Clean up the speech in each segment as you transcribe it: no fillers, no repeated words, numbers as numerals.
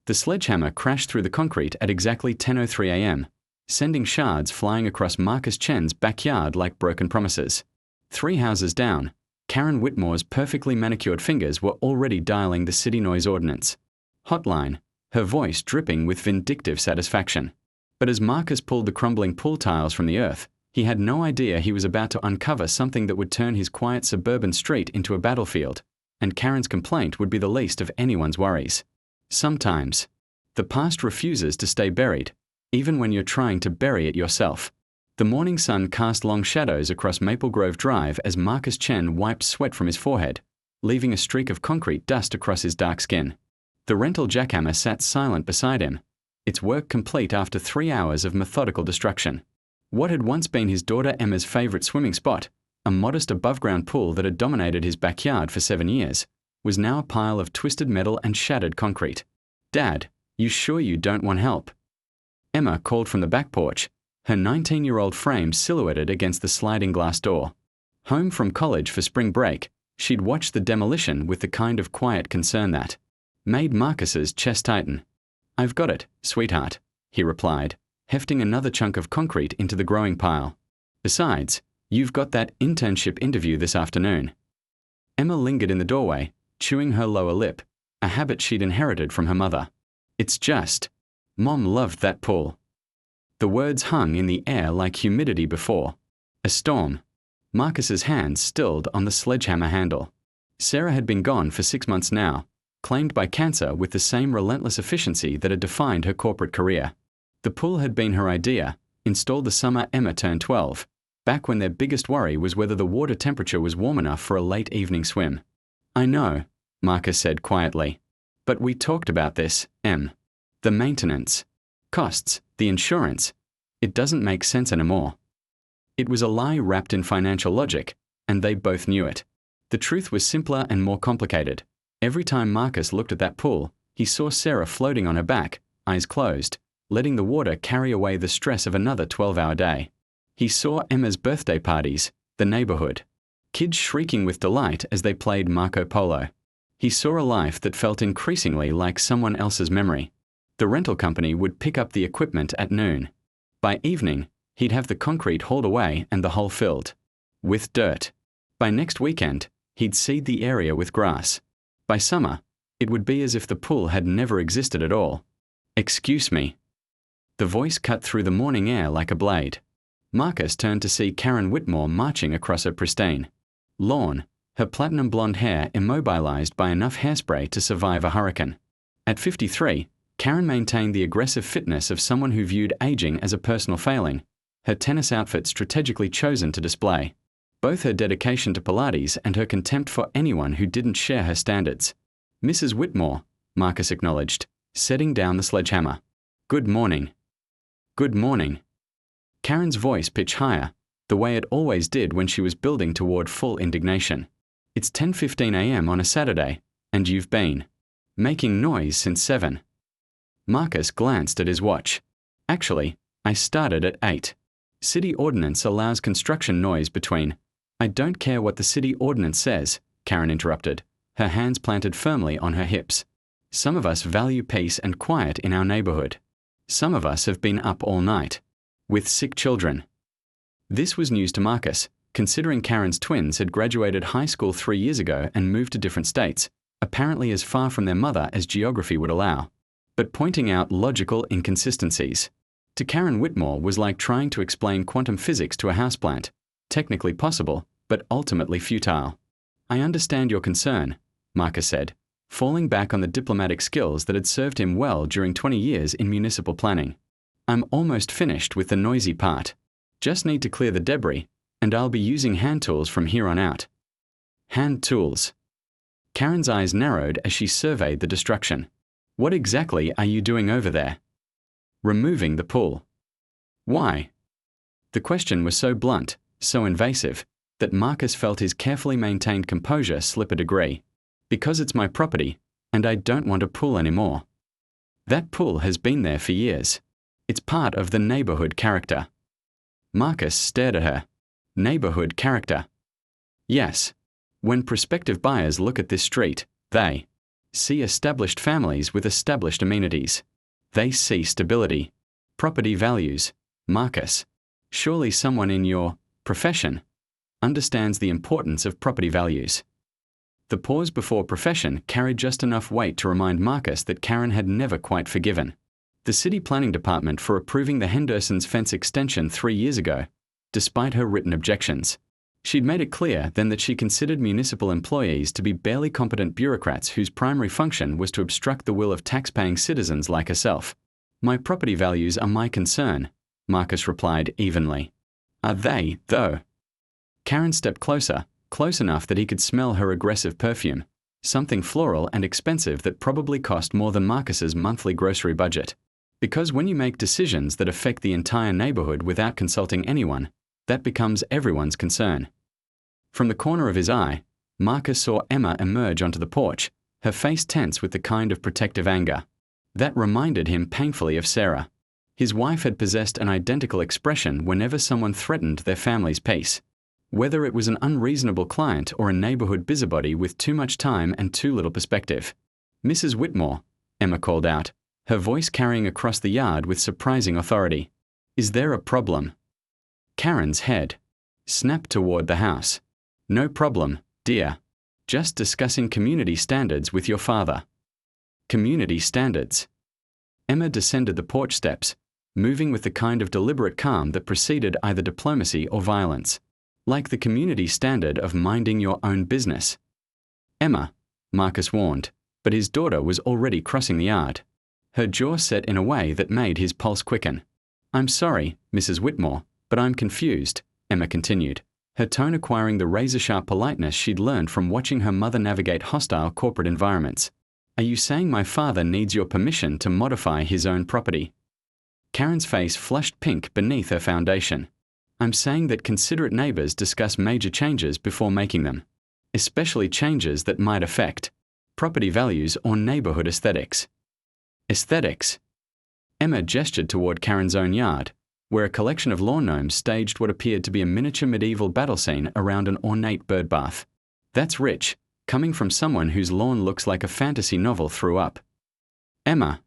The sledgehammer crashed through the concrete at exactly 10:03 a.m., sending shards flying across Marcus Chen's backyard like broken promises. 3 houses down, Karen Whitmore's perfectly manicured fingers were already dialing the city noise ordinance hotline, her voice dripping with vindictive satisfaction. But as Marcus pulled the crumbling pool tiles from the earth, he had no idea he was about to uncover something that would turn his quiet suburban street into a battlefield, and Karen's complaint would be the least of anyone's worries. Sometimes, the past refuses to stay buried, even when you're trying to bury it yourself. The morning sun cast long shadows across Maple Grove Drive as Marcus Chen wiped sweat from his forehead, leaving a streak of concrete dust across his dark skin. The rental jackhammer sat silent beside him, its work complete after 3 hours of methodical destruction. What had once been his daughter Emma's favorite swimming spot, a modest above-ground pool that had dominated his backyard for 7 years, was now a pile of twisted metal and shattered concrete. "Dad, you sure you don't want help?" Emma called from the back porch, her 19-year-old frame silhouetted against the sliding glass door. Home from college for spring break, she'd watched the demolition with the kind of quiet concern that made Marcus's chest tighten. "I've got it, sweetheart," he replied, hefting another chunk of concrete into the growing pile. "Besides, you've got that internship interview this afternoon." Emma lingered in the doorway, chewing her lower lip, a habit she'd inherited from her mother. "It's just, Mom loved that pool." The words hung in the air like humidity before a storm. Marcus's hands stilled on the sledgehammer handle. Sarah had been gone for 6 months now, claimed by cancer with the same relentless efficiency that had defined her corporate career. The pool had been her idea, installed the summer Emma turned 12, back when their biggest worry was whether the water temperature was warm enough for a late evening swim. "I know," Marcus said quietly. "But we talked about this, Em. The maintenance, costs, the insurance. It doesn't make sense anymore." It was a lie wrapped in financial logic, and they both knew it. The truth was simpler and more complicated. Every time Marcus looked at that pool, he saw Sarah floating on her back, eyes closed, letting the water carry away the stress of another 12-hour day. He saw Emma's birthday parties, the neighborhood, kids shrieking with delight as they played Marco Polo. He saw a life that felt increasingly like someone else's memory. The rental company would pick up the equipment at noon. By evening, he'd have the concrete hauled away and the hole filled with dirt. By next weekend, he'd seed the area with grass. By summer, it would be as if the pool had never existed at all. "Excuse me." The voice cut through the morning air like a blade. Marcus turned to see Karen Whitmore marching across her pristine lawn, her platinum blonde hair immobilized by enough hairspray to survive a hurricane. At 53, Karen maintained the aggressive fitness of someone who viewed aging as a personal failing, her tennis outfit strategically chosen to display both her dedication to Pilates and her contempt for anyone who didn't share her standards. "Mrs. Whitmore," Marcus acknowledged, setting down the sledgehammer. "Good morning." "Good morning." Karen's voice pitched higher, the way it always did when she was building toward full indignation. "It's 10:15 a.m. on a Saturday, and you've been making noise since 7. Marcus glanced at his watch. "Actually, I started at 8. City ordinance allows construction noise between—" "I don't care what the city ordinance says," Karen interrupted, her hands planted firmly on her hips. "Some of us value peace and quiet in our neighborhood. Some of us have been up all night with sick children." This was news to Marcus, considering Karen's twins had graduated high school 3 years ago and moved to different states, apparently as far from their mother as geography would allow, but pointing out logical inconsistencies. To Karen Whitmore was like trying to explain quantum physics to a houseplant, technically possible, but ultimately futile. "I understand your concern," Marcus said, falling back on the diplomatic skills that had served him well during 20 years in municipal planning. "I'm almost finished with the noisy part. Just need to clear the debris, and I'll be using hand tools from here on out." Hand tools. Karen's eyes narrowed as she surveyed the destruction. "What exactly are you doing over there?" "Removing the pool." "Why?" The question was so blunt, so invasive, that Marcus felt his carefully maintained composure slip a degree. "Because it's my property, and I don't want a pool anymore. That pool has been there for years. It's part of the neighborhood character." Marcus stared at her. "Neighborhood character?" "Yes. When prospective buyers look at this street, they see established families with established amenities. They see stability, property values. Marcus, surely someone in your profession understands the importance of property values. The pause before profession carried just enough weight to remind Marcus that Karen had never quite forgiven the city planning department for approving the Henderson's fence extension 3 years ago, despite her written objections. She'd made it clear then that she considered municipal employees to be barely competent bureaucrats whose primary function was to obstruct the will of tax-paying citizens like herself. My property values are my concern, Marcus replied evenly. Are they, though? Karen stepped closer, close enough that he could smell her aggressive perfume, something floral and expensive that probably cost more than Marcus's monthly grocery budget. Because when you make decisions that affect the entire neighborhood without consulting anyone, that becomes everyone's concern. From the corner of his eye, Marcus saw Emma emerge onto the porch, her face tense with the kind of protective anger that reminded him painfully of Sarah. His wife had possessed an identical expression whenever someone threatened their family's peace. Whether it was an unreasonable client or a neighborhood busybody with too much time and too little perspective. Mrs. Whitmore, Emma called out, her voice carrying across the yard with surprising authority. Is there a problem? Karen's head snapped toward the house. No problem, dear. Just discussing community standards with your father. Community standards. Emma descended the porch steps, moving with the kind of deliberate calm that preceded either diplomacy or violence. Like the community standard of minding your own business. Emma, Marcus warned, but his daughter was already crossing the yard. Her jaw set in a way that made his pulse quicken. I'm sorry, Mrs. Whitmore, but I'm confused, Emma continued, her tone acquiring the razor-sharp politeness she'd learned from watching her mother navigate hostile corporate environments. Are you saying my father needs your permission to modify his own property? Karen's face flushed pink beneath her foundation. I'm saying that considerate neighbors discuss major changes before making them, especially changes that might affect property values or neighborhood aesthetics. Aesthetics. Emma gestured toward Karen's own yard, where a collection of lawn gnomes staged what appeared to be a miniature medieval battle scene around an ornate birdbath. That's rich, coming from someone whose lawn looks like a fantasy novel threw up. Emma.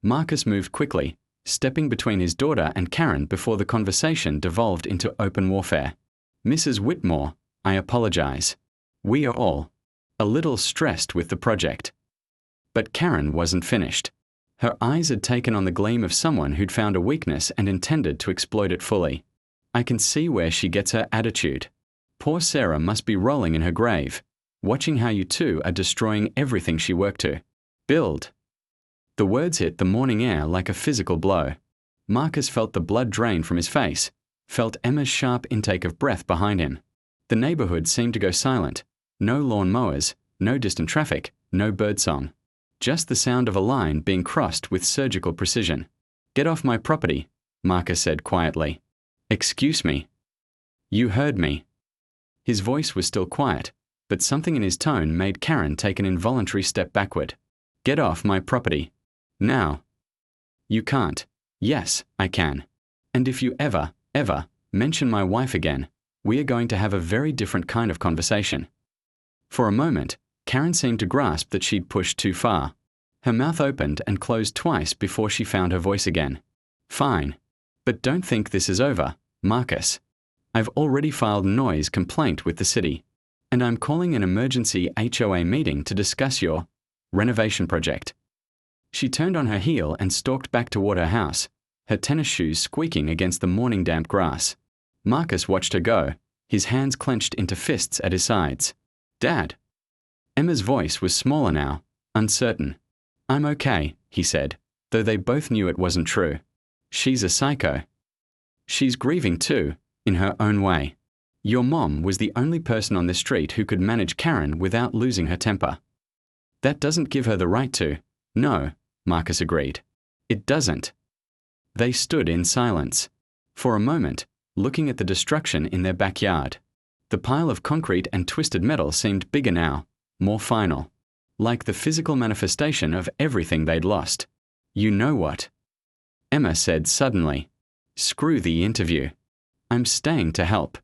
Marcus moved quickly, stepping between his daughter and Karen before the conversation devolved into open warfare. Mrs. Whitmore, I apologize. We are all a little stressed with the project. But Karen wasn't finished. Her eyes had taken on the gleam of someone who'd found a weakness and intended to exploit it fully. I can see where she gets her attitude. Poor Sarah must be rolling in her grave, watching how you two are destroying everything she worked to build. The words hit the morning air like a physical blow. Marcus felt the blood drain from his face, felt Emma's sharp intake of breath behind him. The neighborhood seemed to go silent. No lawn mowers, no distant traffic, no birdsong. Just the sound of a line being crossed with surgical precision. Get off my property, Marcus said quietly. Excuse me. You heard me. His voice was still quiet, but something in his tone made Karen take an involuntary step backward. Get off my property. Now. You can't. Yes, I can. And if you ever mention my wife again, we are going to have a very different kind of conversation. For a moment, Karen seemed to grasp that she'd pushed too far. Her mouth opened and closed twice before she found her voice again. Fine. But don't think this is over, Marcus. I've already filed noise complaint with the city, and I'm calling an emergency HOA meeting to discuss your renovation project. She turned on her heel and stalked back toward her house, her tennis shoes squeaking against the morning damp grass. Marcus watched her go, his hands clenched into fists at his sides. Dad. Emma's voice was smaller now, uncertain. I'm okay, he said, though they both knew it wasn't true. She's a psycho. She's grieving too, in her own way. Your mom was the only person on the street who could manage Karen without losing her temper. That doesn't give her the right to. No, Marcus agreed. It doesn't. They stood in silence. For a moment, looking at the destruction in their backyard. The pile of concrete and twisted metal seemed bigger now, more final. Like the physical manifestation of everything they'd lost. You know what? Emma said suddenly. Screw the interview. I'm staying to help.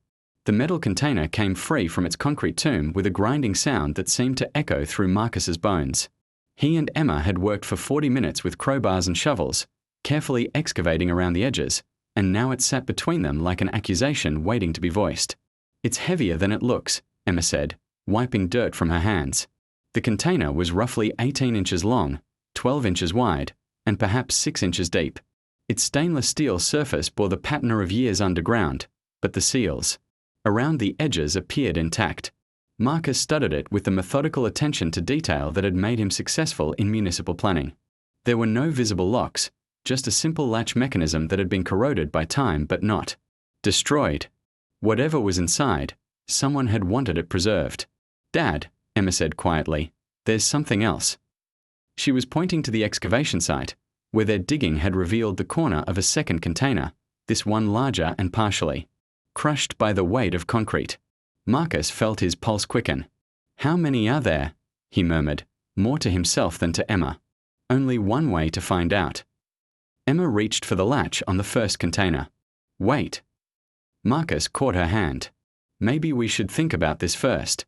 The metal container came free from its concrete tomb with a grinding sound that seemed to echo through Marcus's bones. He and Emma had worked for 40 minutes with crowbars and shovels, carefully excavating around the edges, and now it sat between them like an accusation waiting to be voiced. "It's heavier than it looks," Emma said, wiping dirt from her hands. The container was roughly 18 inches long, 12 inches wide, and perhaps 6 inches deep. Its stainless steel surface bore the patina of years underground, but the seals around the edges appeared intact. Marcus studied it with the methodical attention to detail that had made him successful in municipal planning. There were no visible locks, just a simple latch mechanism that had been corroded by time but not destroyed. Whatever was inside, someone had wanted it preserved. "Dad," Emma said quietly, "there's something else." She was pointing to the excavation site, where their digging had revealed the corner of a second container, this one larger and partially crushed by the weight of concrete. Marcus felt his pulse quicken. "How many are there?" he murmured, more to himself than to Emma. "Only one way to find out." Emma reached for the latch on the first container. "Wait." Marcus caught her hand. "Maybe we should think about this first."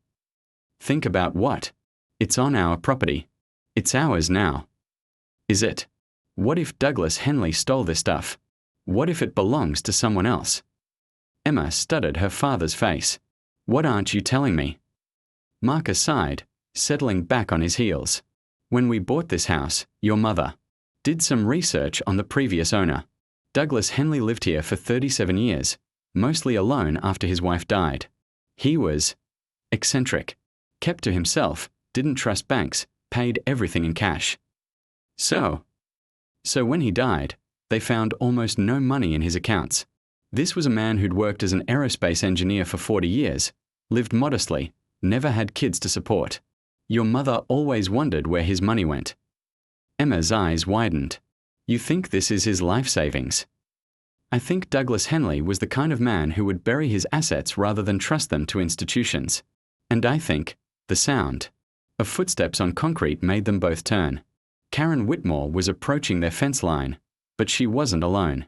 "Think about what?" "It's on our property. It's ours now." "Is it? What if Douglas Henley stole this stuff? What if it belongs to someone else?" Emma studied her father's face. "What aren't you telling me?" Marcus sighed, settling back on his heels. "When we bought this house, your mother did some research on the previous owner. Douglas Henley lived here for 37 years, mostly alone after his wife died. He was eccentric, kept to himself, didn't trust banks, paid everything in cash. So when he died, they found almost no money in his accounts. This was a man who'd worked as an aerospace engineer for 40 years, lived modestly, never had kids to support. Your mother always wondered where his money went." Emma's eyes widened. "You think this is his life savings?" "I think Douglas Henley was the kind of man who would bury his assets rather than trust them to institutions. And I think the sound of footsteps on concrete made them both turn. Karen Whitmore was approaching their fence line, but she wasn't alone.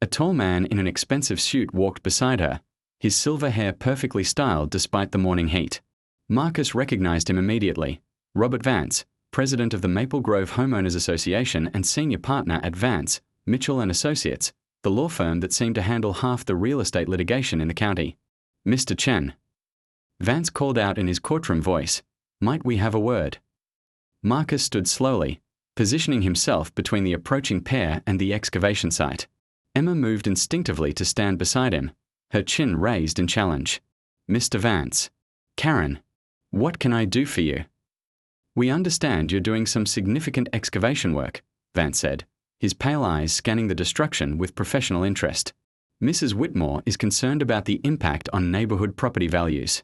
A tall man in an expensive suit walked beside her, his silver hair perfectly styled despite the morning heat. Marcus recognized him immediately. Robert Vance, president of the Maple Grove Homeowners Association and senior partner at Vance, Mitchell and Associates, the law firm that seemed to handle half the real estate litigation in the county. "Mr. Chen." Vance called out in his courtroom voice, "Might we have a word?" Marcus stood slowly, positioning himself between the approaching pair and the excavation site. Emma moved instinctively to stand beside him, her chin raised in challenge. "Mr. Vance." "Karen, what can I do for you?" "We understand you're doing some significant excavation work," Vance said, his pale eyes scanning the destruction with professional interest. "Mrs. Whitmore is concerned about the impact on neighborhood property values."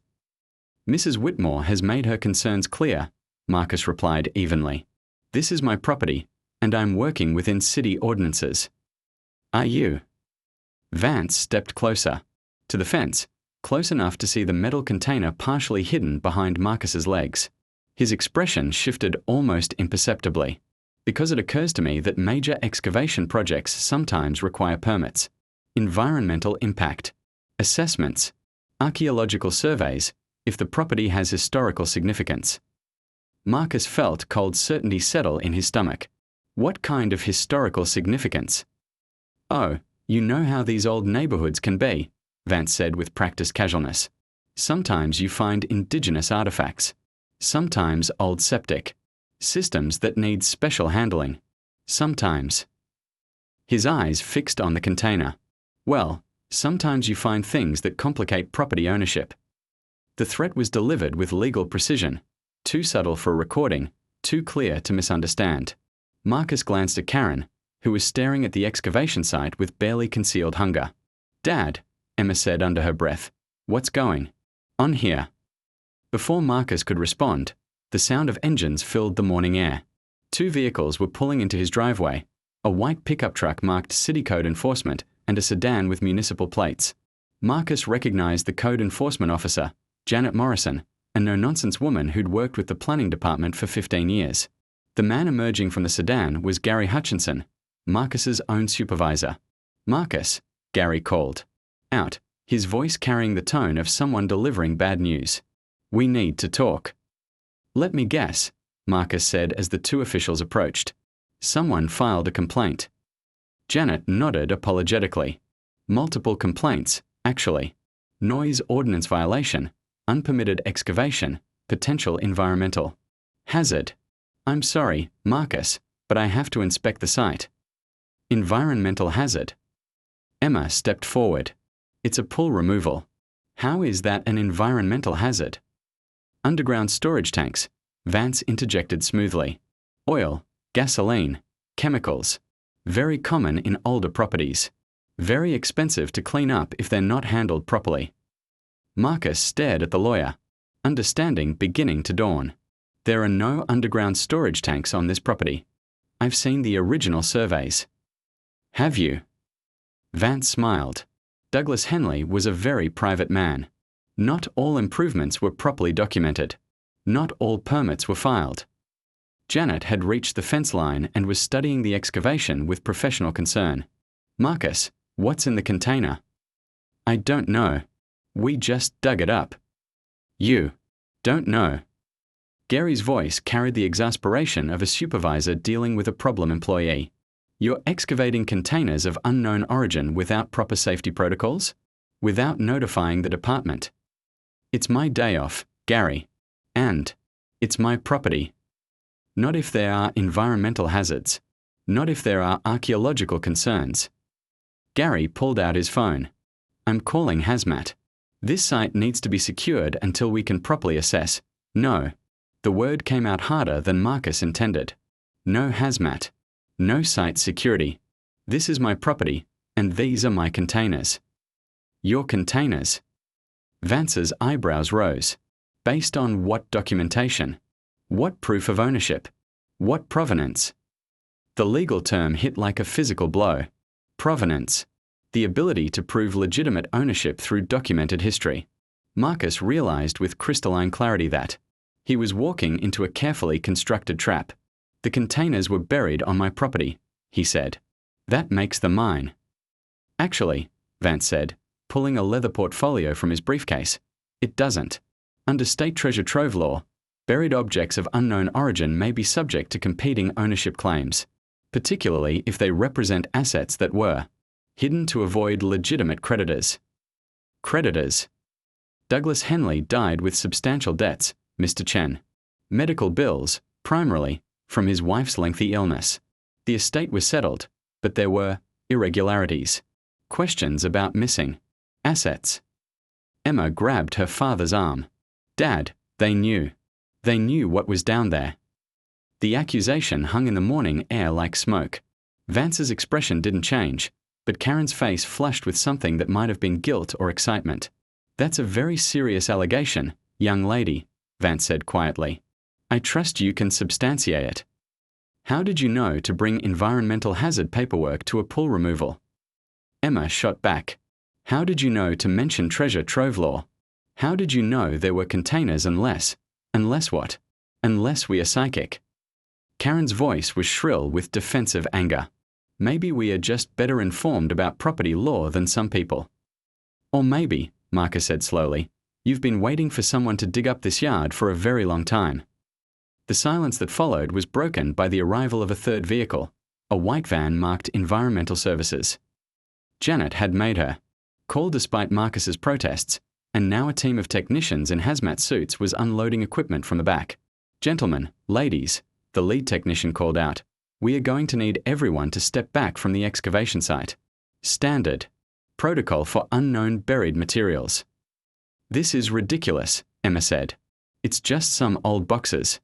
"Mrs. Whitmore has made her concerns clear," Marcus replied evenly. "This is my property, and I'm working within city ordinances." "Are you?" Vance stepped closer, to the fence, close enough to see the metal container partially hidden behind Marcus's legs. His expression shifted almost imperceptibly. "Because it occurs to me that major excavation projects sometimes require permits, environmental impact assessments, archaeological surveys, if the property has historical significance." Marcus felt cold certainty settle in his stomach. What kind of historical significance? "Oh, you know how these old neighborhoods can be," Vance said with practiced casualness. "Sometimes you find indigenous artifacts. Sometimes old septic systems that need special handling. Sometimes." His eyes fixed on the container. "Well, sometimes you find things that complicate property ownership." The threat was delivered with legal precision, too subtle for recording, too clear to misunderstand. Marcus glanced at Karen, who was staring at the excavation site with barely concealed hunger. "Dad," Emma said under her breath, "what's going on here?" Before Marcus could respond, the sound of engines filled the morning air. 2 vehicles were pulling into his driveway, a white pickup truck marked City Code Enforcement and a sedan with municipal plates. Marcus recognized the code enforcement officer, Janet Morrison, a no-nonsense woman who'd worked with the planning department for 15 years. The man emerging from the sedan was Gary Hutchinson, Marcus's own supervisor. "Marcus," Gary called out, his voice carrying the tone of someone delivering bad news. "We need to talk." "Let me guess," Marcus said as the two officials approached. "Someone filed a complaint." Janet nodded apologetically. "Multiple complaints, actually. Noise ordinance violation, unpermitted excavation, potential environmental hazard. I'm sorry, Marcus, but I have to inspect the site." "Environmental hazard?" Emma stepped forward. "It's a pull removal." "How is that an environmental hazard?" "Underground storage tanks," Vance interjected smoothly. "Oil, gasoline, chemicals. Very common in older properties. Very expensive to clean up if they're not handled properly." Marcus stared at the lawyer, understanding beginning to dawn. "There are no underground storage tanks on this property. I've seen the original surveys." "Have you?" Vance smiled. Douglas Henley was a very private man. Not all improvements were properly documented. Not all permits were filed. Janet had reached the fence line and was studying the excavation with professional concern. "Marcus, what's in the container?" "I don't know. We just dug it up." "You don't know." Gary's voice carried the exasperation of a supervisor dealing with a problem employee. "You're excavating containers of unknown origin without proper safety protocols? Without notifying the department?" "It's my day off, Gary. And it's my property." "Not if there are environmental hazards. Not if there are archaeological concerns." Gary pulled out his phone. "I'm calling Hazmat. This site needs to be secured until we can properly assess." "No." The word came out harder than Marcus intended. "No Hazmat. No site security. This is my property, and these are my containers." "Your containers?" Vance's eyebrows rose. "Based on what documentation? What proof of ownership? What provenance?" The legal term hit like a physical blow. Provenance. The ability to prove legitimate ownership through documented history. Marcus realized with crystalline clarity that he was walking into a carefully constructed trap. "The containers were buried on my property," he said. "That makes them mine." "Actually," Vance said, pulling a leather portfolio from his briefcase, "it doesn't. Under state treasure trove law, buried objects of unknown origin may be subject to competing ownership claims, particularly if they represent assets that were hidden to avoid legitimate creditors." "Creditors?" "Douglas Henley died with substantial debts, Mr. Chen. Medical bills, primarily, from his wife's lengthy illness. The estate was settled, but there were irregularities. Questions about missing assets." Emma grabbed her father's arm. "Dad, they knew. They knew what was down there." The accusation hung in the morning air like smoke. Vance's expression didn't change, but Karen's face flushed with something that might have been guilt or excitement. "That's a very serious allegation, young lady," Vance said quietly. "I trust you can substantiate it." "How did you know to bring environmental hazard paperwork to a pull removal?" Emma shot back. "How did you know to mention treasure trove law? How did you know there were containers unless what? Unless we are psychic?" Karen's voice was shrill with defensive anger. "Maybe we are just better informed about property law than some people." "Or maybe," Marcus said slowly, "you've been waiting for someone to dig up this yard for a very long time." The silence that followed was broken by the arrival of a third vehicle, a white van marked Environmental Services. Janet had made her call despite Marcus's protests, and now a team of technicians in hazmat suits was unloading equipment from the back. "Gentlemen, ladies," the lead technician called out, "we are going to need everyone to step back from the excavation site. Standard protocol for unknown buried materials." "This is ridiculous," Emma said. "It's just some old boxes."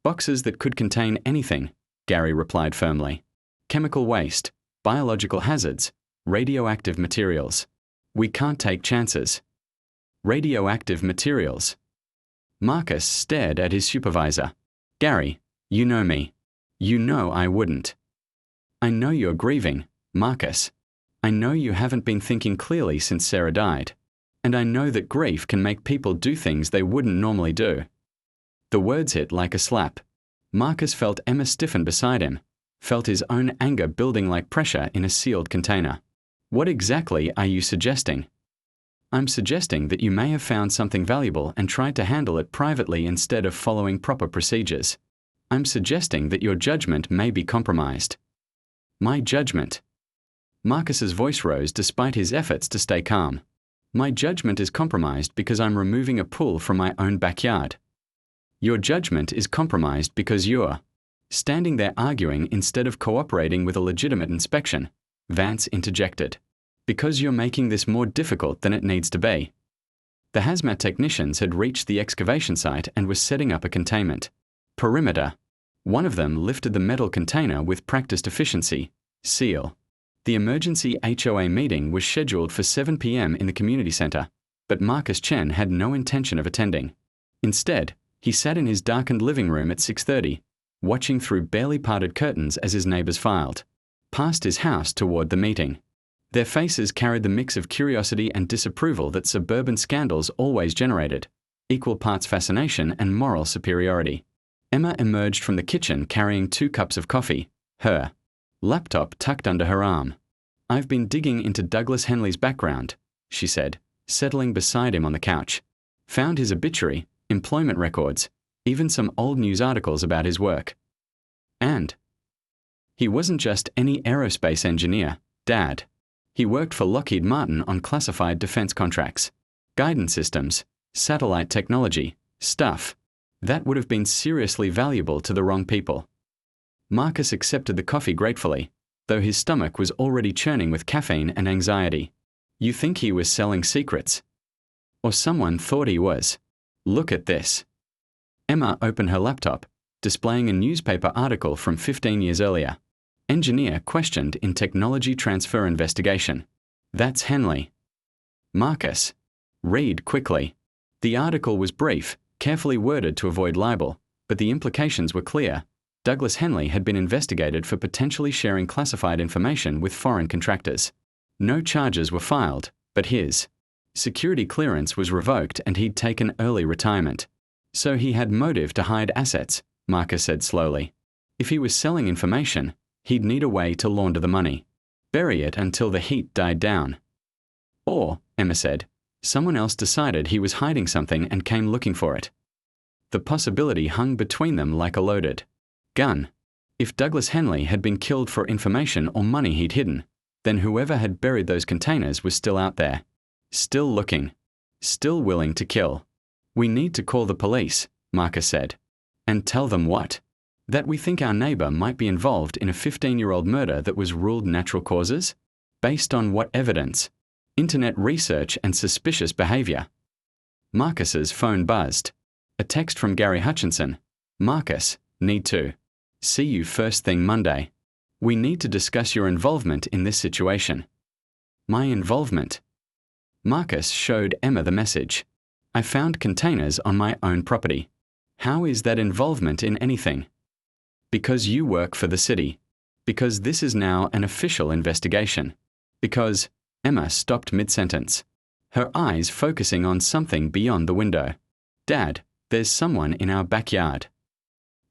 "Boxes that could contain anything," Gary replied firmly. "Chemical waste, biological hazards, radioactive materials. We can't take chances." "Radioactive materials." Marcus stared at his supervisor. "Gary, you know me. You know I wouldn't." "I know you're grieving, Marcus. I know you haven't been thinking clearly since Sarah died. And I know that grief can make people do things they wouldn't normally do." The words hit like a slap. Marcus felt Emma stiffen beside him, felt his own anger building like pressure in a sealed container. "What exactly are you suggesting?" I'm suggesting that you may have found something valuable and tried to handle it privately instead of following proper procedures. I'm suggesting that your judgment may be compromised. My judgment. Marcus's voice rose despite his efforts to stay calm. My judgment is compromised because I'm removing a pool from my own backyard. Your judgment is compromised because you're standing there arguing instead of cooperating with a legitimate inspection, Vance interjected. Because you're making this more difficult than it needs to be. The hazmat technicians had reached the excavation site and were setting up a containment perimeter. One of them lifted the metal container with practiced efficiency, seal. The emergency HOA meeting was scheduled for 7 p.m. in the community center, but Marcus Chen had no intention of attending. Instead, he sat in his darkened living room at 6:30, watching through barely parted curtains as his neighbors filed past his house toward the meeting. Their faces carried the mix of curiosity and disapproval that suburban scandals always generated, equal parts fascination and moral superiority. Emma emerged from the kitchen carrying 2 cups of coffee, her laptop tucked under her arm. I've been digging into Douglas Henley's background, she said, settling beside him on the couch. Found his obituary, employment records, even some old news articles about his work. And he wasn't just any aerospace engineer, Dad. He worked for Lockheed Martin on classified defense contracts, guidance systems, satellite technology, stuff that would have been seriously valuable to the wrong people. Marcus accepted the coffee gratefully, though his stomach was already churning with caffeine and anxiety. You think he was selling secrets? Or someone thought he was. Look at this. Emma opened her laptop, displaying a newspaper article from 15 years earlier. Engineer questioned in technology transfer investigation. That's Henley. Marcus. Read quickly. The article was brief, carefully worded to avoid libel, but the implications were clear. Douglas Henley had been investigated for potentially sharing classified information with foreign contractors. No charges were filed, but his security clearance was revoked and he'd taken early retirement. So he had motive to hide assets, Marcus said slowly. If he was selling information, he'd need a way to launder the money. Bury it until the heat died down. Or, Emma said, someone else decided he was hiding something and came looking for it. The possibility hung between them like a loaded gun. If Douglas Henley had been killed for information or money he'd hidden, then whoever had buried those containers was still out there. Still looking. Still willing to kill. We need to call the police, Marcus said. And tell them what? That we think our neighbor might be involved in a 15-year-old murder that was ruled natural causes? Based on what evidence? Internet research and suspicious behavior. Marcus's phone buzzed. A text from Gary Hutchinson. Marcus, need to see you first thing Monday. We need to discuss your involvement in this situation. My involvement? Marcus showed Emma the message. I found containers on my own property. How is that involvement in anything? Because you work for the city. Because this is now an official investigation. Because Emma stopped mid-sentence, her eyes focusing on something beyond the window. Dad, there's someone in our backyard.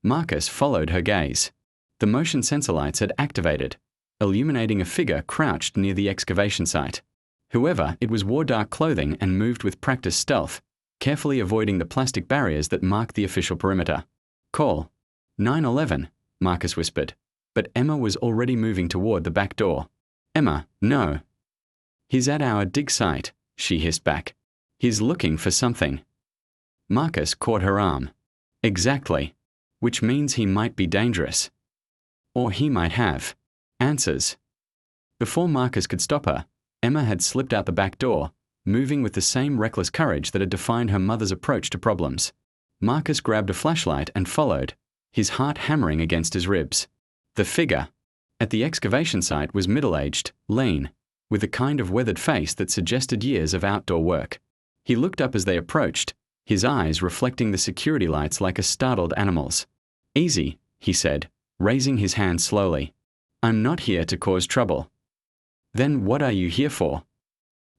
Marcus followed her gaze. The motion sensor lights had activated, illuminating a figure crouched near the excavation site. Whoever it was wore dark clothing and moved with practiced stealth, carefully avoiding the plastic barriers that marked the official perimeter. Call 911, Marcus whispered, but Emma was already moving toward the back door. Emma, no. He's at our dig site, she hissed back. He's looking for something. Marcus caught her arm. Exactly. Which means he might be dangerous. Or he might have answers. Before Marcus could stop her, Emma had slipped out the back door, moving with the same reckless courage that had defined her mother's approach to problems. Marcus grabbed a flashlight and followed, his heart hammering against his ribs. The figure at the excavation site was middle-aged, lean, with a kind of weathered face that suggested years of outdoor work. He looked up as they approached, his eyes reflecting the security lights like a startled animal's. Easy, he said, raising his hand slowly. I'm not here to cause trouble. Then what are you here for?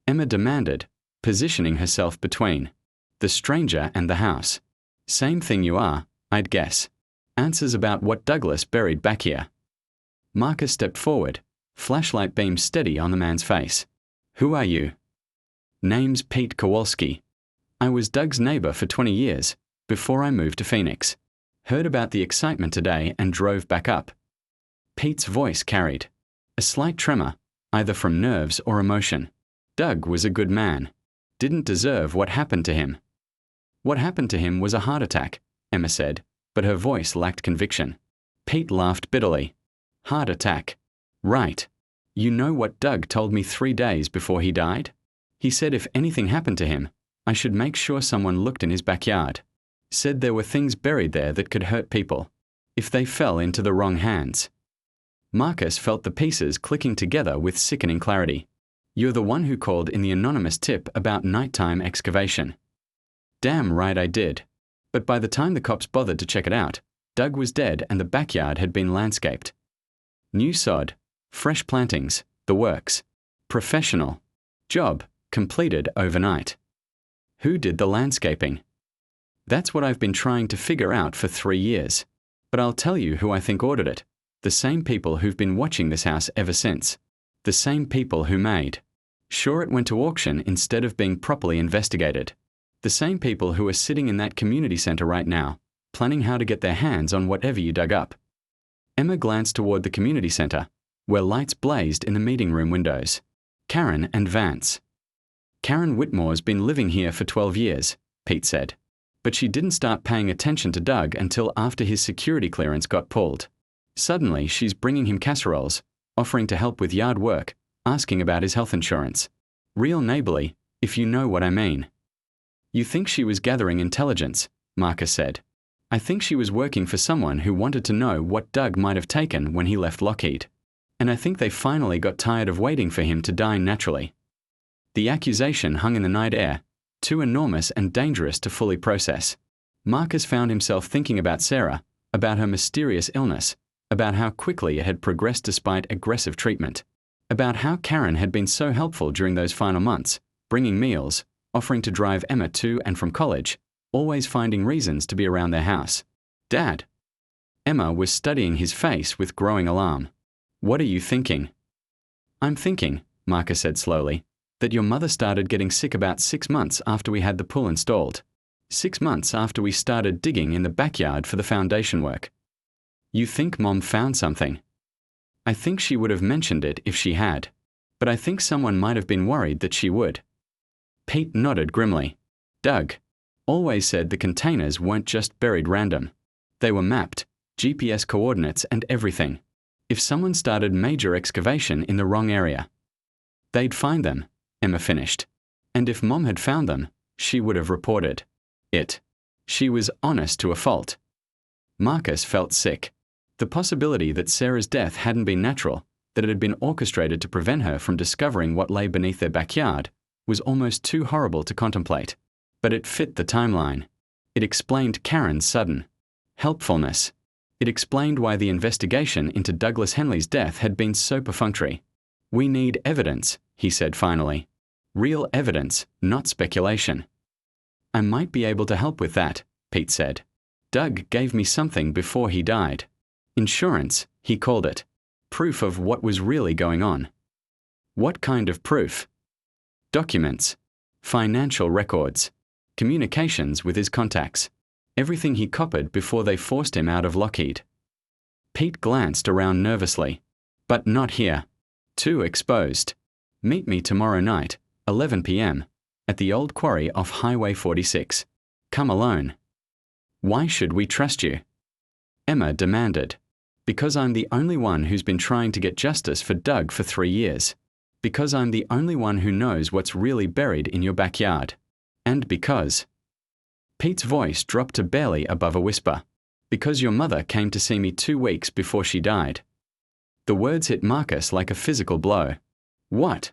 Emma demanded, positioning herself between the stranger and the house. Same thing you are, I'd guess. Answers about what Douglas buried back here. Marcus stepped forward, flashlight beam steady on the man's face. Who are you? Name's Pete Kowalski. I was Doug's neighbor for 20 years, before I moved to Phoenix. Heard about the excitement today and drove back up. Pete's voice carried a slight tremor, either from nerves or emotion. Doug was a good man. Didn't deserve what happened to him. What happened to him was a heart attack, Emma said, but her voice lacked conviction. Pete laughed bitterly. Heart attack. Right. You know what Doug told me 3 days before he died? He said if anything happened to him, I should make sure someone looked in his backyard. Said there were things buried there that could hurt people, if they fell into the wrong hands. Marcus felt the pieces clicking together with sickening clarity. You're the one who called in the anonymous tip about nighttime excavation. Damn right I did. But by the time the cops bothered to check it out, Doug was dead and the backyard had been landscaped. New sod, fresh plantings, the works. Professional. Job completed overnight. Who did the landscaping? That's what I've been trying to figure out for 3 years. But I'll tell you who I think ordered it. The same people who've been watching this house ever since. The same people who made sure it went to auction instead of being properly investigated. The same people who are sitting in that community center right now, planning how to get their hands on whatever you dug up. Emma glanced toward the community center, where lights blazed in the meeting room windows. Karen and Vance. Karen Whitmore's been living here for 12 years, Pete said. But she didn't start paying attention to Doug until after his security clearance got pulled. Suddenly, she's bringing him casseroles, offering to help with yard work, asking about his health insurance. Real neighborly, if you know what I mean. You think she was gathering intelligence, Marcus said. I think she was working for someone who wanted to know what Doug might have taken when he left Lockheed. And I think they finally got tired of waiting for him to die naturally. The accusation hung in the night air, too enormous and dangerous to fully process. Marcus found himself thinking about Sarah, about her mysterious illness, about how quickly it had progressed despite aggressive treatment, about how Karen had been so helpful during those final months, bringing meals, offering to drive Emma to and from college, always finding reasons to be around their house. Dad. Emma was studying his face with growing alarm. What are you thinking? I'm thinking, Marcus said slowly, that your mother started getting sick about 6 months after we had the pool installed. 6 months after we started digging in the backyard for the foundation work. You think Mom found something? I think she would have mentioned it if she had. But I think someone might have been worried that she would. Pete nodded grimly. Doug always said the containers weren't just buried random. They were mapped, GPS coordinates and everything. If someone started major excavation in the wrong area, they'd find them, Emma finished. And if Mom had found them, she would have reported it. She was honest to a fault. Marcus felt sick. The possibility that Sarah's death hadn't been natural, that it had been orchestrated to prevent her from discovering what lay beneath their backyard, was almost too horrible to contemplate. But it fit the timeline. It explained Karen's sudden helpfulness. It explained why the investigation into Douglas Henley's death had been so perfunctory. We need evidence, he said finally. Real evidence, not speculation. I might be able to help with that, Pete said. Doug gave me something before he died. Insurance, he called it. Proof of what was really going on. What kind of proof? Documents. Financial records. Communications with his contacts. Everything he copied before they forced him out of Lockheed. Pete glanced around nervously. But not here. Too exposed. Meet me tomorrow night, 11 p.m., at the old quarry off Highway 46. Come alone. Why should we trust you? Emma demanded. Because I'm the only one who's been trying to get justice for Doug for 3 years. Because I'm the only one who knows what's really buried in your backyard. And because... Pete's voice dropped to barely above a whisper. Because your mother came to see me 2 weeks before she died. The words hit Marcus like a physical blow. What?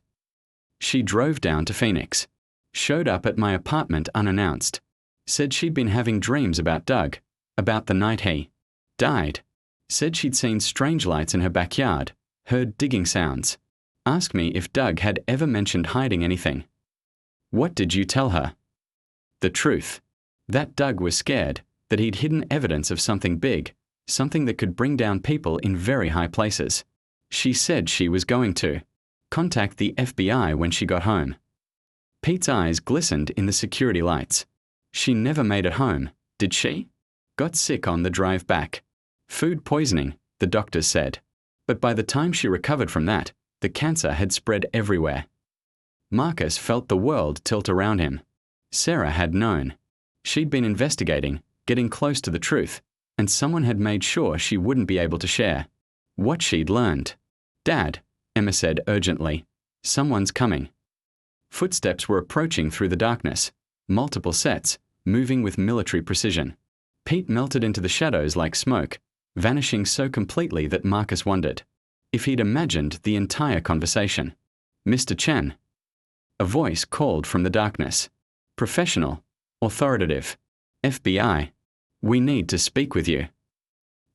She drove down to Phoenix. Showed up at my apartment unannounced. Said she'd been having dreams about Doug. About the night he died. Said she'd seen strange lights in her backyard. Heard digging sounds. Asked me if Doug had ever mentioned hiding anything. What did you tell her? The truth. That Doug was scared, that he'd hidden evidence of something big, something that could bring down people in very high places. She said she was going to contact the FBI when she got home. Pete's eyes glistened in the security lights. She never made it home, did she? Got sick on the drive back. Food poisoning, the doctors said. But by the time she recovered from that, the cancer had spread everywhere. Marcus felt the world tilt around him. Sarah had known. She'd been investigating, getting close to the truth, and someone had made sure she wouldn't be able to share what she'd learned. "Dad," Emma said urgently, "someone's coming." Footsteps were approaching through the darkness, multiple sets, moving with military precision. Pete melted into the shadows like smoke, vanishing so completely that Marcus wondered if he'd imagined the entire conversation. "Mr. Chen." A voice called from the darkness. "Professional, authoritative, FBI. We need to speak with you."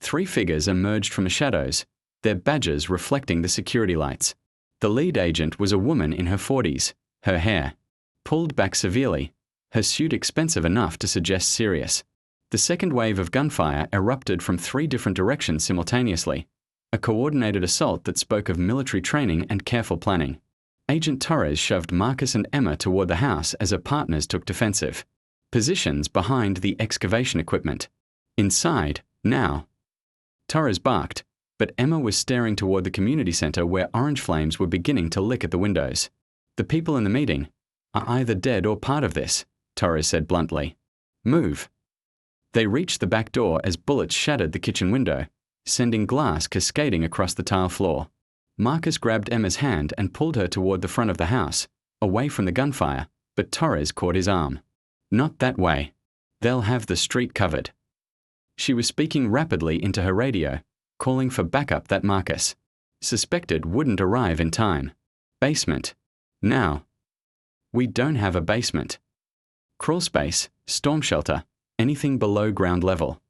3 figures emerged from the shadows, their badges reflecting the security lights. The lead agent was a woman in her 40s, her hair pulled back severely, her suit expensive enough to suggest serious. The second wave of gunfire erupted from 3 different directions simultaneously, a coordinated assault that spoke of military training and careful planning. Agent Torres shoved Marcus and Emma toward the house as her partners took defensive positions behind the excavation equipment. "Inside, now." Torres barked, but Emma was staring toward the community center where orange flames were beginning to lick at the windows. "The people in the meeting are either dead or part of this," Torres said bluntly. "Move." They reached the back door as bullets shattered the kitchen window, sending glass cascading across the tile floor. Marcus grabbed Emma's hand and pulled her toward the front of the house, away from the gunfire, but Torres caught his arm. "Not that way. They'll have the street covered." She was speaking rapidly into her radio, calling for backup that Marcus suspected wouldn't arrive in time. "Basement. Now." "We don't have a basement. Crawl space, storm shelter, anything below ground level."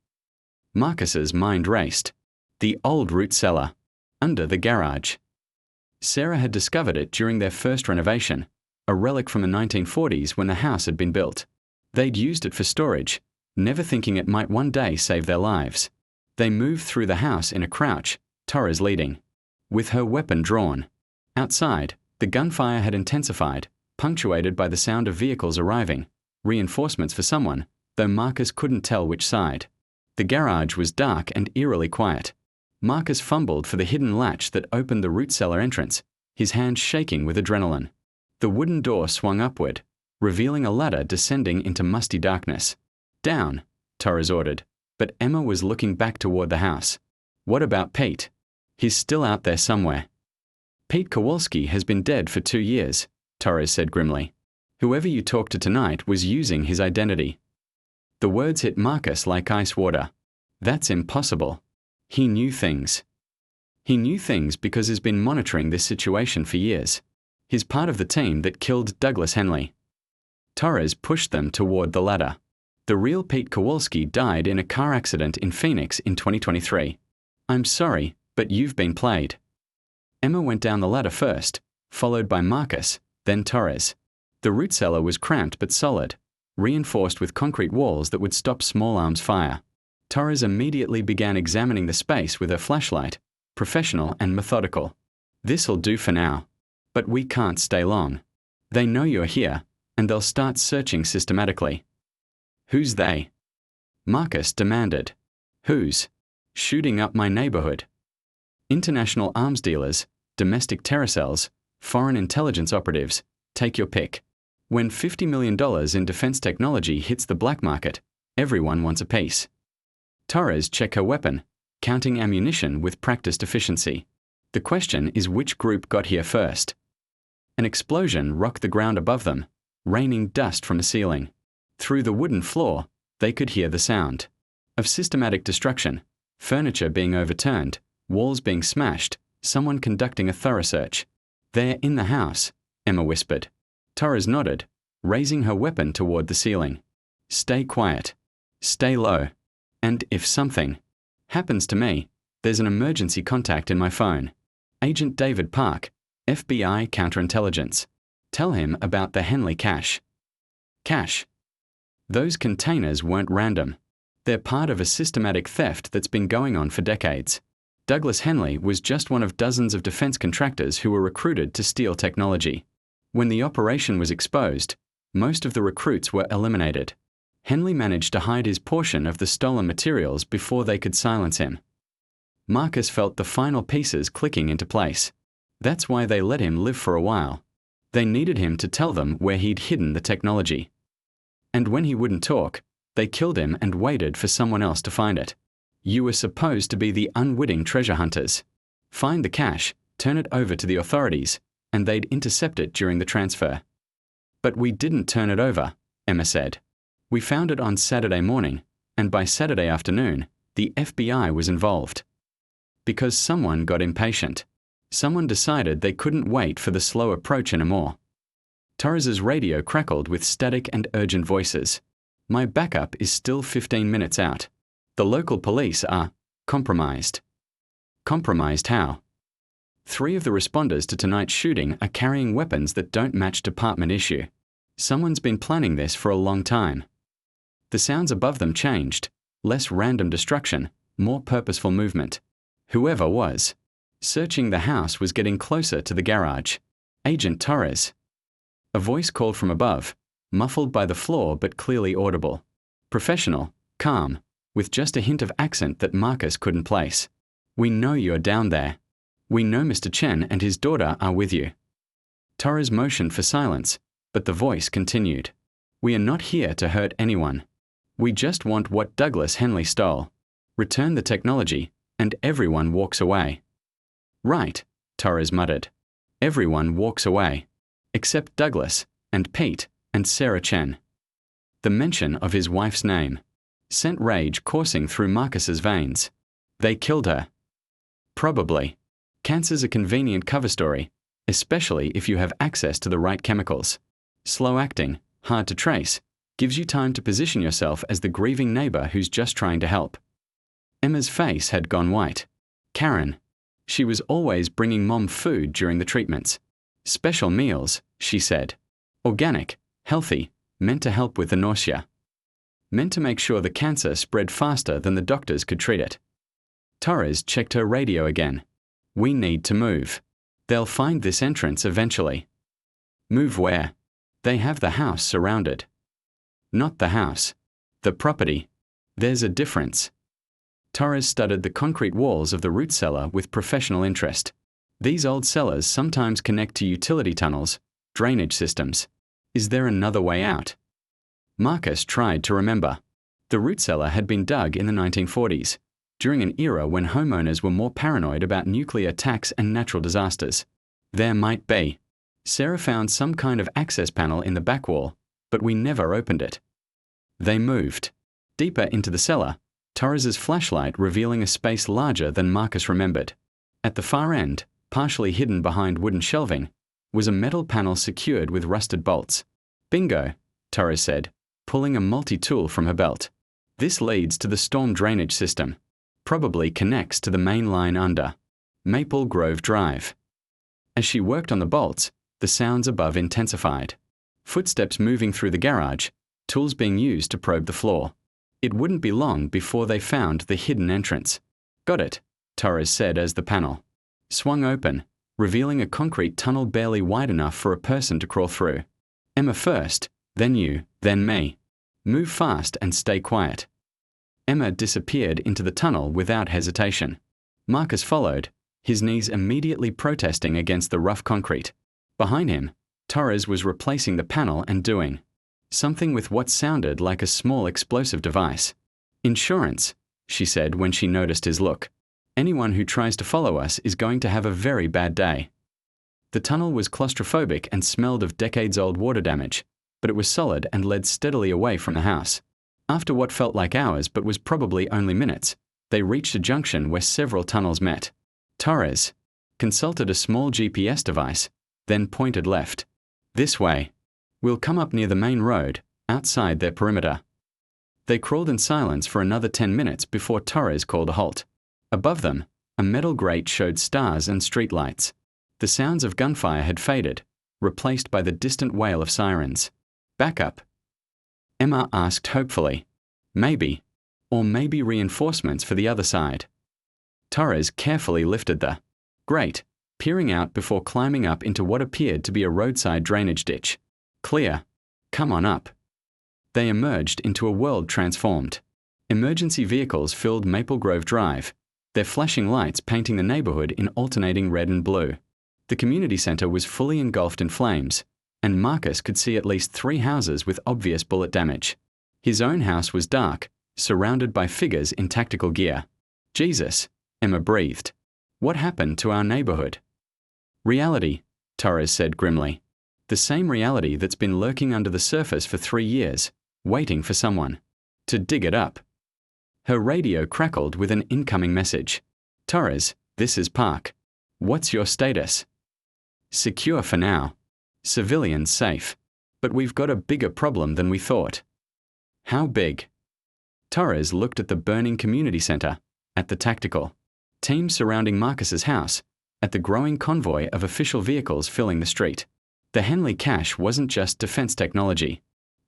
Marcus's mind raced. The old root cellar, under the garage. Sarah had discovered it during their first renovation, a relic from the 1940s when the house had been built. They'd used it for storage, never thinking it might one day save their lives. They moved through the house in a crouch, Torres leading, with her weapon drawn. Outside, the gunfire had intensified, punctuated by the sound of vehicles arriving, reinforcements for someone, though Marcus couldn't tell which side. The garage was dark and eerily quiet. Marcus fumbled for the hidden latch that opened the root cellar entrance, his hands shaking with adrenaline. The wooden door swung upward, revealing a ladder descending into musty darkness. "Down," Torres ordered, but Emma was looking back toward the house. "What about Pete? He's still out there somewhere." "Pete Kowalski has been dead for 2 years, Torres said grimly. "Whoever you talked to tonight was using his identity." The words hit Marcus like ice water. "That's impossible. He knew things." He knew things because he's been monitoring this situation for years. He's part of the team that killed Douglas Henley. Torres pushed them toward the ladder. "The real Pete Kowalski died in a car accident in Phoenix in 2023. I'm sorry, but you've been played." Emma went down the ladder first, followed by Marcus, then Torres. The root cellar was cramped but solid, reinforced with concrete walls that would stop small arms fire. Torres immediately began examining the space with her flashlight, professional and methodical. "This'll do for now. But we can't stay long. They know you're here, and they'll start searching systematically." "Who's they?" Marcus demanded. "Who's shooting up my neighborhood?" "International arms dealers, domestic terror cells, foreign intelligence operatives, take your pick. When $50 million in defense technology hits the black market, everyone wants a piece." Torres checked her weapon, counting ammunition with practiced efficiency. "The question is which group got here first." An explosion rocked the ground above them, raining dust from the ceiling. Through the wooden floor, they could hear the sound of systematic destruction, furniture being overturned, walls being smashed, someone conducting a thorough search. "They're in the house," Emma whispered. Torres nodded, raising her weapon toward the ceiling. "Stay quiet. Stay low. And if something happens to me, there's an emergency contact in my phone. Agent David Park, FBI Counterintelligence. Tell him about the Henley cache." Cache? Those containers weren't random. They're part of a systematic theft that's been going on for decades. Douglas Henley was just one of dozens of defense contractors who were recruited to steal technology. When the operation was exposed, most of the recruits were eliminated. Henley managed to hide his portion of the stolen materials before they could silence him. Marcus felt the final pieces clicking into place. That's why they let him live for a while. They needed him to tell them where he'd hidden the technology. And when he wouldn't talk, they killed him and waited for someone else to find it. You were supposed to be the unwitting treasure hunters. Find the cash, turn it over to the authorities, and they'd intercept it during the transfer. But we didn't turn it over, Emma said. We found it on Saturday morning, and by Saturday afternoon, the FBI was involved. Because someone got impatient. Someone decided they couldn't wait for the slow approach anymore. Torres's radio crackled with static and urgent voices. My backup is still 15 minutes out. The local police are compromised. Compromised how? 3 of the responders to tonight's shooting are carrying weapons that don't match department issue. Someone's been planning this for a long time. The sounds above them changed. Less random destruction, more purposeful movement. Whoever was searching the house was getting closer to the garage. Agent Torres. A voice called from above, muffled by the floor but clearly audible. Professional, calm, with just a hint of accent that Marcus couldn't place. We know you're down there. We know Mr. Chen and his daughter are with you. Torres motioned for silence, but the voice continued. We are not here to hurt anyone. We just want what Douglas Henley stole. Return the technology, and everyone walks away. Right, Torres muttered. Everyone walks away. Except Douglas, and Pete, and Sarah Chen. The mention of his wife's name sent rage coursing through Marcus's veins. They killed her. Probably. Cancer's a convenient cover story, especially if you have access to the right chemicals. Slow acting, hard to trace, gives you time to position yourself as the grieving neighbor who's just trying to help. Emma's face had gone white. Karen. She was always bringing Mom food during the treatments. Special meals, she said. Organic, healthy, meant to help with the nausea. Meant to make sure the cancer spread faster than the doctors could treat it. Torres checked her radio again. We need to move. They'll find this entrance eventually. Move where? They have the house surrounded. Not the house. The property. There's a difference. Torres studied the concrete walls of the root cellar with professional interest. These old cellars sometimes connect to utility tunnels, drainage systems. Is there another way out? Marcus tried to remember. The root cellar had been dug in the 1940s, during an era when homeowners were more paranoid about nuclear attacks and natural disasters. There might be. Sarah found some kind of access panel in the back wall, but we never opened it. They moved. Deeper into the cellar, Torres's flashlight revealing a space larger than Marcus remembered. At the far end, partially hidden behind wooden shelving, was a metal panel secured with rusted bolts. Bingo, Torres said, pulling a multi-tool from her belt. This leads to the storm drainage system. Probably connects to the main line under Maple Grove Drive. As she worked on the bolts, the sounds above intensified. Footsteps moving through the garage, tools being used to probe the floor. It wouldn't be long before they found the hidden entrance. Got it, Torres said as the panel swung open, revealing a concrete tunnel barely wide enough for a person to crawl through. Emma first, then you, then me. Move fast and stay quiet. Emma disappeared into the tunnel without hesitation. Marcus followed, his knees immediately protesting against the rough concrete. Behind him, Torres was replacing the panel and doing something with what sounded like a small explosive device. Insurance, she said when she noticed his look. Anyone who tries to follow us is going to have a very bad day. The tunnel was claustrophobic and smelled of decades-old water damage, but it was solid and led steadily away from the house. After what felt like hours but was probably only minutes, they reached a junction where several tunnels met. Torres consulted a small GPS device, then pointed left. This way. We'll come up near the main road, outside their perimeter. They crawled in silence for another 10 minutes before Torres called a halt. Above them, a metal grate showed stars and streetlights. The sounds of gunfire had faded, replaced by the distant wail of sirens. Back up. Emma asked hopefully. Maybe. Or maybe reinforcements for the other side. Torres carefully lifted the grate, peering out before climbing up into what appeared to be a roadside drainage ditch. Clear. Come on up. They emerged into a world transformed. Emergency vehicles filled Maple Grove Drive, their flashing lights painting the neighborhood in alternating red and blue. The community center was fully engulfed in flames, and Marcus could see at least 3 houses with obvious bullet damage. His own house was dark, surrounded by figures in tactical gear. Jesus, Emma breathed. What happened to our neighborhood? Reality, Torres said grimly. The same reality that's been lurking under the surface for 3 years, waiting for someone to dig it up. Her radio crackled with an incoming message. Torres, this is Park. What's your status? Secure for now. Civilians safe. But we've got a bigger problem than we thought. How big? Torres looked at the burning community center, at the tactical team surrounding Marcus's house, at the growing convoy of official vehicles filling the street. The Henley cache wasn't just defense technology.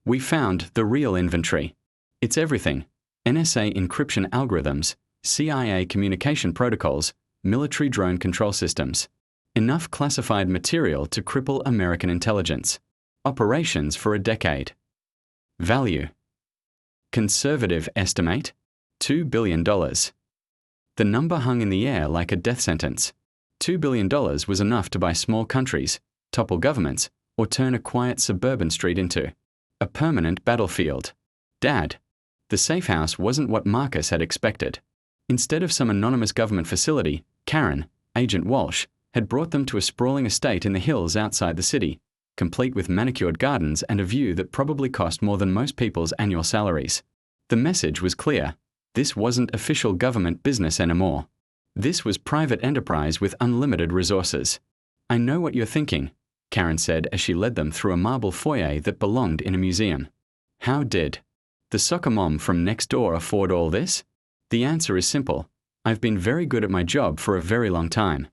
We found the real inventory. It's everything. NSA encryption algorithms, CIA communication protocols, military drone control systems. Enough classified material to cripple American intelligence. Operations for a decade. Value. Conservative estimate, $2 billion. The number hung in the air like a death sentence. $2 billion was enough to buy small countries, topple governments, or turn a quiet suburban street into a permanent battlefield. Dad. The safe house wasn't what Marcus had expected. Instead of some anonymous government facility, Karen, Agent Walsh, had brought them to a sprawling estate in the hills outside the city, complete with manicured gardens and a view that probably cost more than most people's annual salaries. The message was clear. This wasn't official government business anymore. This was private enterprise with unlimited resources. I know what you're thinking, Karen said as she led them through a marble foyer that belonged in a museum. How did the soccer mom from next door afford all this? The answer is simple. I've been very good at my job for a very long time.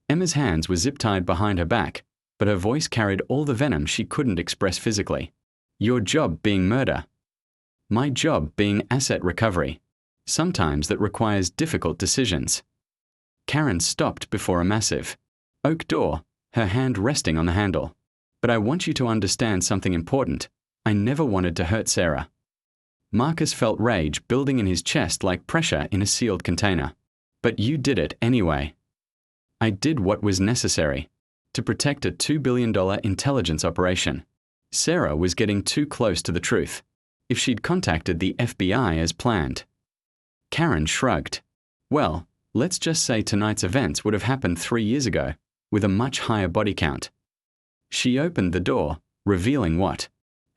Emma's hands were zip-tied behind her back, but her voice carried all the venom she couldn't express physically. Your job being murder. My job being asset recovery. Sometimes that requires difficult decisions. Karen stopped before a massive oak door, her hand resting on the handle. But I want you to understand something important. I never wanted to hurt Sarah. Marcus felt rage building in his chest like pressure in a sealed container. But you did it anyway. I did what was necessary to protect a $2 billion intelligence operation. Sarah was getting too close to the truth. If she'd contacted the FBI as planned. Karen shrugged. Well, let's just say tonight's events would have happened 3 years ago, with a much higher body count. She opened the door, revealing what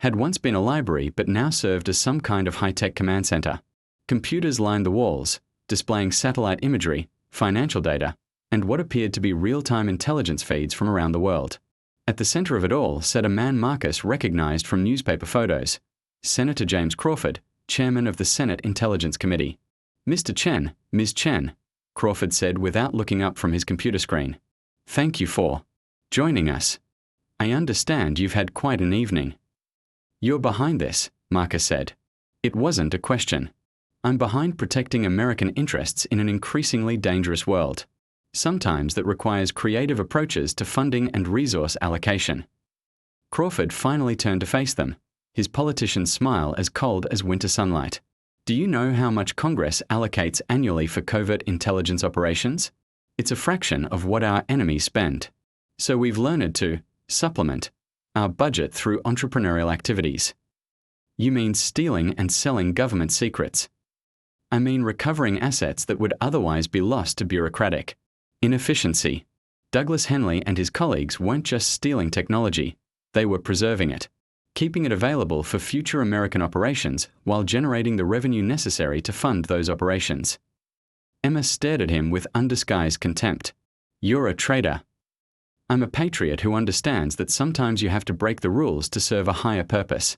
had once been a library but now served as some kind of high-tech command center. Computers lined the walls, displaying satellite imagery, financial data, and what appeared to be real-time intelligence feeds from around the world. At the center of it all sat a man Marcus recognized from newspaper photos. Senator James Crawford, chairman of the Senate Intelligence Committee. Mr. Chen, Ms. Chen, Crawford said without looking up from his computer screen. Thank you for joining us. I understand you've had quite an evening. You're behind this, Marcus said. It wasn't a question. I'm behind protecting American interests in an increasingly dangerous world. Sometimes that requires creative approaches to funding and resource allocation. Crawford finally turned to face them, his politician's smile as cold as winter sunlight. Do you know how much Congress allocates annually for covert intelligence operations? It's a fraction of what our enemies spend. So we've learned to supplement our budget through entrepreneurial activities. You mean stealing and selling government secrets? I mean recovering assets that would otherwise be lost to bureaucratic inefficiency. Douglas Henley and his colleagues weren't just stealing technology, they were preserving it, keeping it available for future American operations while generating the revenue necessary to fund those operations. Emma stared at him with undisguised contempt. You're a traitor. I'm a patriot who understands that sometimes you have to break the rules to serve a higher purpose.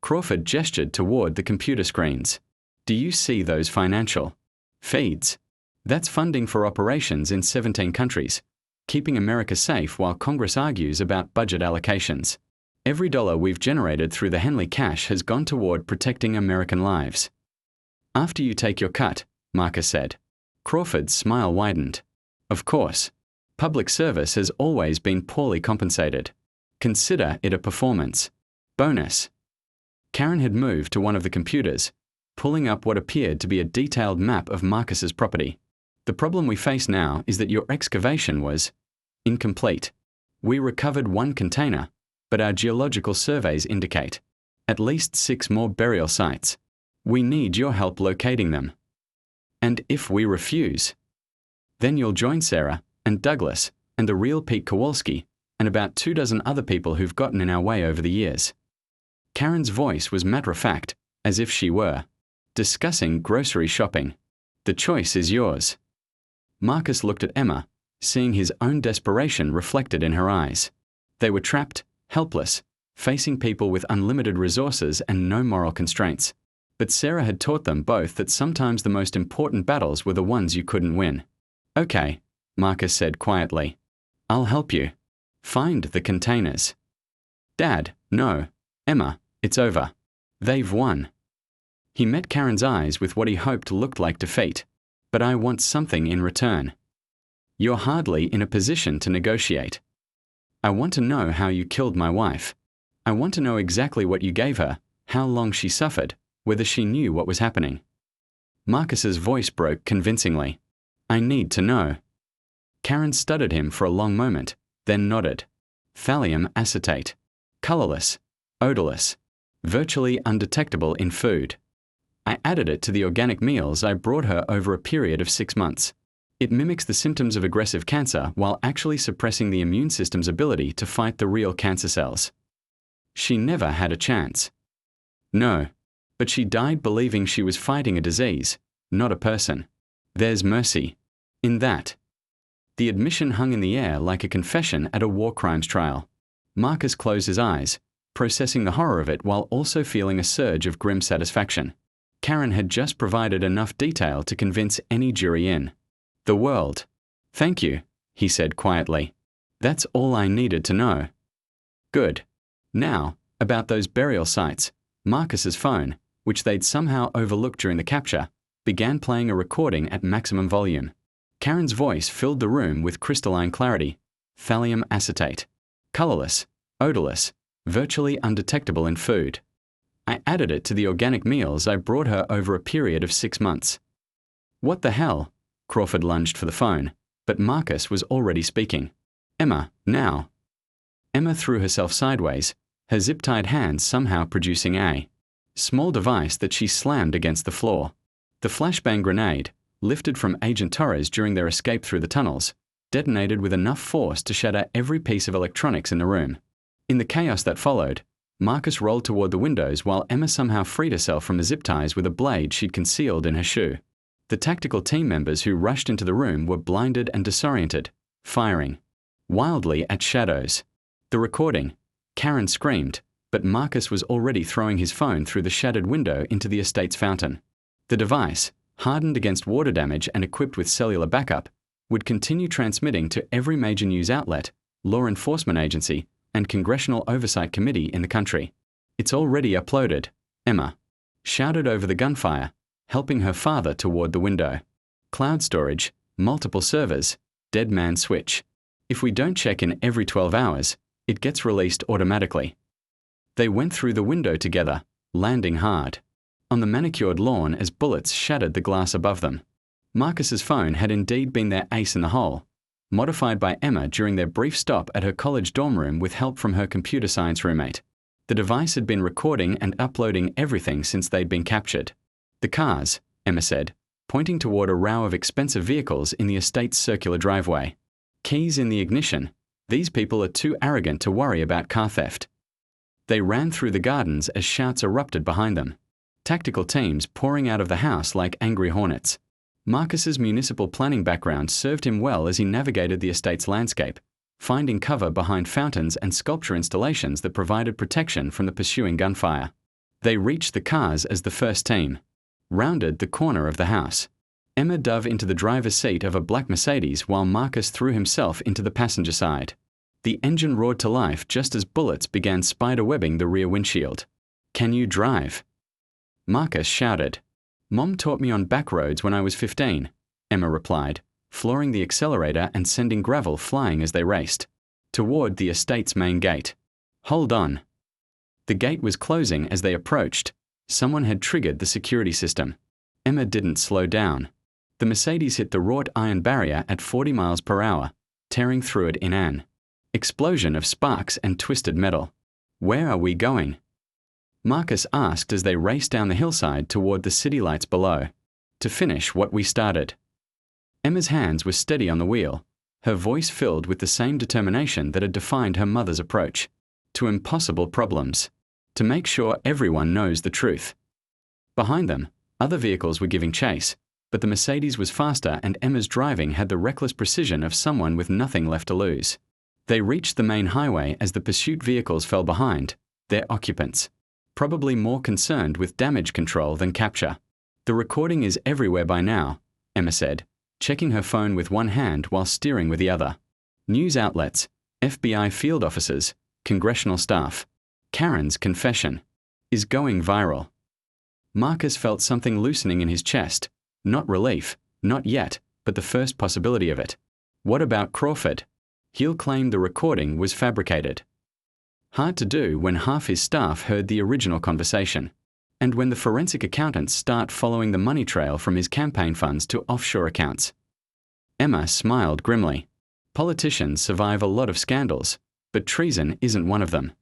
Crawford gestured toward the computer screens. Do you see those financial feeds? That's funding for operations in 17 countries, keeping America safe while Congress argues about budget allocations. Every dollar we've generated through the Henley cash has gone toward protecting American lives. After you take your cut, Marcus said. Crawford's smile widened. Of course. Public service has always been poorly compensated. Consider it a performance bonus. Karen had moved to one of the computers, pulling up what appeared to be a detailed map of Marcus's property. The problem we face now is that your excavation was incomplete. We recovered one container, but our geological surveys indicate at least 6 more burial sites. We need your help locating them. And if we refuse, then you'll join Sarah and Douglas and the real Pete Kowalski and about 24 other people who've gotten in our way over the years. Karen's voice was matter-of-fact, as if she were discussing grocery shopping. The choice is yours. Marcus looked at Emma, seeing his own desperation reflected in her eyes. They were trapped, helpless, facing people with unlimited resources and no moral constraints. But Sarah had taught them both that sometimes the most important battles were the ones you couldn't win. Okay, Marcus said quietly. I'll help you. Find the containers. Dad, no. Emma, it's over. They've won. He met Karen's eyes with what he hoped looked like defeat. But I want something in return. You're hardly in a position to negotiate. I want to know how you killed my wife. I want to know exactly what you gave her, how long she suffered, whether she knew what was happening. Marcus's voice broke convincingly. I need to know. Karen studied him for a long moment, then nodded. Thallium acetate. Colorless, odorless, virtually undetectable in food. I added it to the organic meals I brought her over a period of 6 months. It mimics the symptoms of aggressive cancer while actually suppressing the immune system's ability to fight the real cancer cells. She never had a chance. No, but she died believing she was fighting a disease, not a person. There's mercy in that. The admission hung in the air like a confession at a war crimes trial. Marcus closed his eyes, processing the horror of it while also feeling a surge of grim satisfaction. Karen had just provided enough detail to convince any jury in the world. Thank you, he said quietly. That's all I needed to know. Good. Now, about those burial sites, Marcus's phone, which they'd somehow overlooked during the capture, began playing a recording at maximum volume. Karen's voice filled the room with crystalline clarity. Thallium acetate. Colorless, odorless, virtually undetectable in food. I added it to the organic meals I brought her over a period of 6 months. What the hell? Crawford lunged for the phone, but Marcus was already speaking. Emma, now. Emma threw herself sideways, her zip-tied hands somehow producing a small device that she slammed against the floor. The flashbang grenade, lifted from Agent Torres during their escape through the tunnels, detonated with enough force to shatter every piece of electronics in the room. In the chaos that followed, Marcus rolled toward the windows while Emma somehow freed herself from the zip ties with a blade she'd concealed in her shoe. The tactical team members who rushed into the room were blinded and disoriented, firing wildly at shadows. The recording. Karen screamed, but Marcus was already throwing his phone through the shattered window into the estate's fountain. The device, hardened against water damage and equipped with cellular backup, would continue transmitting to every major news outlet, law enforcement agency, and congressional oversight committee in the country. It's already uploaded, Emma shouted over the gunfire, helping her father toward the window. Cloud storage, multiple servers, dead man switch. If we don't check in every 12 hours, it gets released automatically. They went through the window together, landing hard on the manicured lawn as bullets shattered the glass above them. Marcus's phone had indeed been their ace in the hole, modified by Emma during their brief stop at her college dorm room with help from her computer science roommate. The device had been recording and uploading everything since they'd been captured. The cars, Emma said, pointing toward a row of expensive vehicles in the estate's circular driveway. Keys in the ignition. These people are too arrogant to worry about car theft. They ran through the gardens as shouts erupted behind them. Tactical teams pouring out of the house like angry hornets. Marcus's municipal planning background served him well as he navigated the estate's landscape, finding cover behind fountains and sculpture installations that provided protection from the pursuing gunfire. They reached the cars as the first team, rounded the corner of the house. Emma dove into the driver's seat of a black Mercedes while Marcus threw himself into the passenger side. The engine roared to life just as bullets began spiderwebbing the rear windshield. Can you drive? Marcus shouted. Mom taught me on back roads when I was 15, Emma replied, flooring the accelerator and sending gravel flying as they raced toward the estate's main gate. Hold on. The gate was closing as they approached. Someone had triggered the security system. Emma didn't slow down. The Mercedes hit the wrought iron barrier at 40 miles per hour, tearing through it in an explosion of sparks and twisted metal. Where are we going? Marcus asked as they raced down the hillside toward the city lights below. To finish what we started. Emma's hands were steady on the wheel, her voice filled with the same determination that had defined her mother's approach. To impossible problems. To make sure everyone knows the truth. Behind them, other vehicles were giving chase, but the Mercedes was faster and Emma's driving had the reckless precision of someone with nothing left to lose. They reached the main highway as the pursuit vehicles fell behind, their occupants, probably more concerned with damage control than capture. The recording is everywhere by now, Emma said, checking her phone with one hand while steering with the other. News outlets, FBI field officers, congressional staff. Karen's confession is going viral. Marcus felt something loosening in his chest. Not relief, not yet, but the first possibility of it. What about Crawford? He'll claim the recording was fabricated. Hard to do when half his staff heard the original conversation. And when the forensic accountants start following the money trail from his campaign funds to offshore accounts. Emma smiled grimly. Politicians survive a lot of scandals, but treason isn't one of them.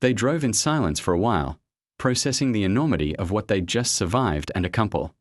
They drove in silence for a while, processing the enormity of what they'd just survived and a couple.